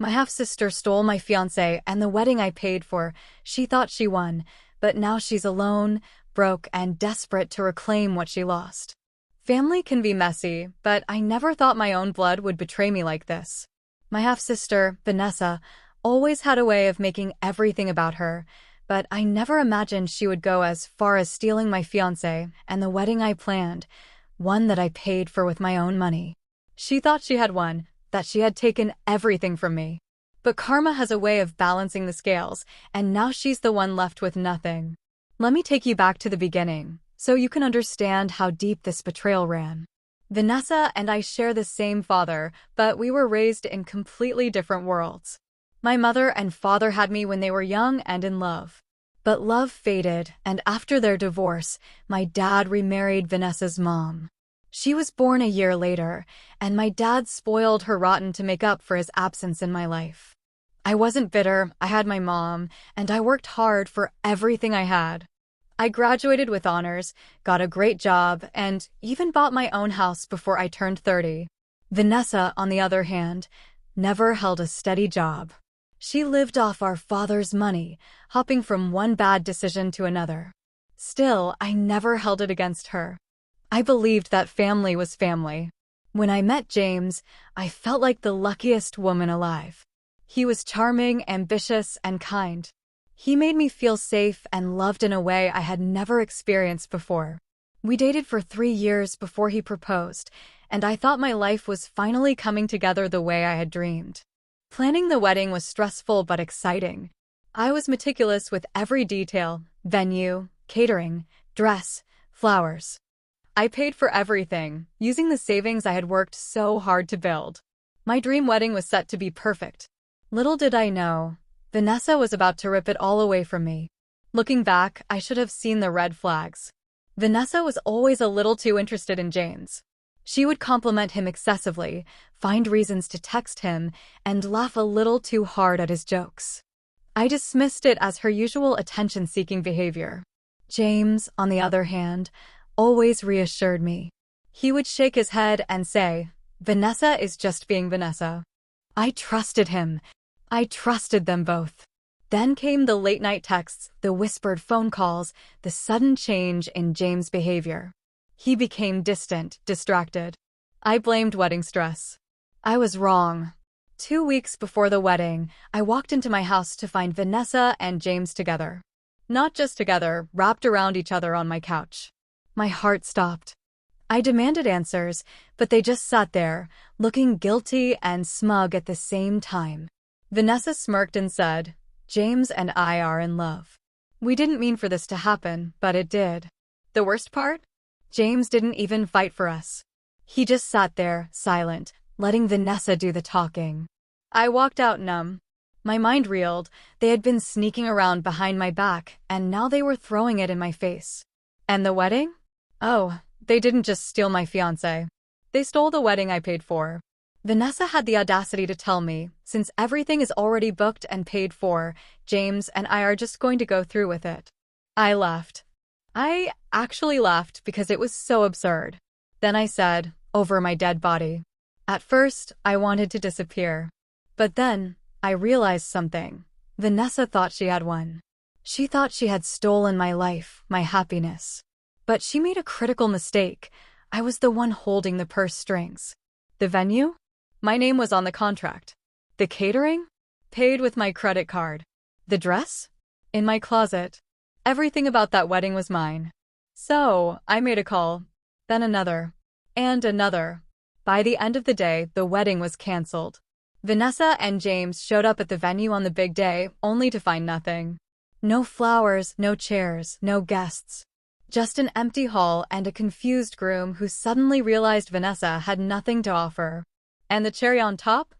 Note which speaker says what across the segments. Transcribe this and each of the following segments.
Speaker 1: My half-sister stole my fiancé and the wedding I paid for. She thought she won, but now she's alone, broke, and desperate to reclaim what she lost. Family can be messy, but I never thought my own blood would betray me like this. My half-sister, Vanessa, always had a way of making everything about her, but I never imagined she would go as far as stealing my fiancé and the wedding I planned, one that I paid for with my own money. She thought she had won, that she had taken everything from me. But karma has a way of balancing the scales, and now she's the one left with nothing. Let me take you back to the beginning, so you can understand how deep this betrayal ran. Vanessa and I share the same father, but we were raised in completely different worlds. My mother and father had me when they were young and in love. But love faded, and after their divorce, my dad remarried Vanessa's mom. She was born a year later, and my dad spoiled her rotten to make up for his absence in my life. I wasn't bitter, I had my mom, and I worked hard for everything I had. I graduated with honors, got a great job, and even bought my own house before I turned 30. Vanessa, on the other hand, never held a steady job. She lived off our father's money, hopping from one bad decision to another. Still, I never held it against her. I believed that family was family. When I met James, I felt like the luckiest woman alive. He was charming, ambitious, and kind. He made me feel safe and loved in a way I had never experienced before. We dated for 3 years before he proposed, and I thought my life was finally coming together the way I had dreamed. Planning the wedding was stressful but exciting. I was meticulous with every detail: venue, catering, dress, flowers. I paid for everything, using the savings I had worked so hard to build. My dream wedding was set to be perfect. Little did I know, Vanessa was about to rip it all away from me. Looking back, I should have seen the red flags. Vanessa was always a little too interested in James. She would compliment him excessively, find reasons to text him, and laugh a little too hard at his jokes. I dismissed it as her usual attention-seeking behavior. James, on the other hand, always reassured me. He would shake his head and say, "Vanessa is just being Vanessa." I trusted him. I trusted them both. Then came the late-night texts, the whispered phone calls, the sudden change in James' behavior. He became distant, distracted. I blamed wedding stress. I was wrong. 2 weeks before the wedding, I walked into my house to find Vanessa and James together. Not just together, wrapped around each other on my couch. My heart stopped. I demanded answers, but they just sat there, looking guilty and smug at the same time. Vanessa smirked and said, "James and I are in love." We didn't mean for this to happen, but it did. The worst part? James didn't even fight for us. He just sat there, silent, letting Vanessa do the talking. I walked out numb. My mind reeled. They had been sneaking around behind my back, and now they were throwing it in my face. And the wedding? Oh, they didn't just steal my fiancé. They stole the wedding I paid for. Vanessa had the audacity to tell me, since everything is already booked and paid for, James and I are just going to go through with it. I laughed. I actually laughed because it was so absurd. Then I said, "Over my dead body." At first, I wanted to disappear. But then, I realized something. Vanessa thought she had won. She thought she had stolen my life, my happiness. But she made a critical mistake. I was the one holding the purse strings. The venue? My name was on the contract. The catering? Paid with my credit card. The dress? In my closet. Everything about that wedding was mine. So, I made a call. Then another. And another. By the end of the day, the wedding was canceled. Vanessa and James showed up at the venue on the big day, only to find nothing. No flowers, no chairs, no guests. Just an empty hall and a confused groom who suddenly realized Vanessa had nothing to offer. And the cherry on top?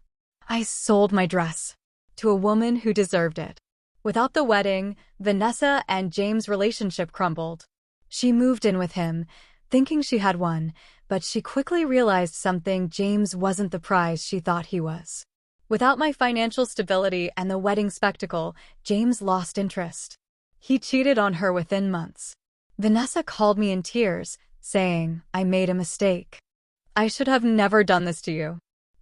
Speaker 1: I sold my dress. To a woman who deserved it. Without the wedding, Vanessa and James' relationship crumbled. She moved in with him, thinking she had won, but she quickly realized something: James wasn't the prize she thought he was. Without my financial stability and the wedding spectacle, James lost interest. He cheated on her within months. Vanessa called me in tears, saying, "I made a mistake. I should have never done this to you."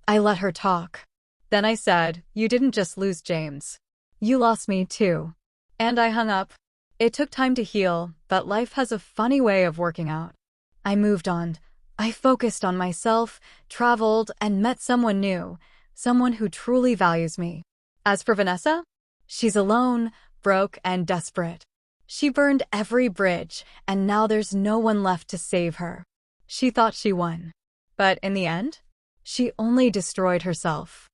Speaker 1: I let her talk. Then I said, "You didn't just lose James. You lost me too." And I hung up. It took time to heal, but life has a funny way of working out. I moved on. I focused on myself, traveled, and met someone new, someone who truly values me. As for Vanessa, she's alone, broke, and desperate. She burned every bridge, and now there's no one left to save her. She thought she won. But in the end, she only destroyed herself.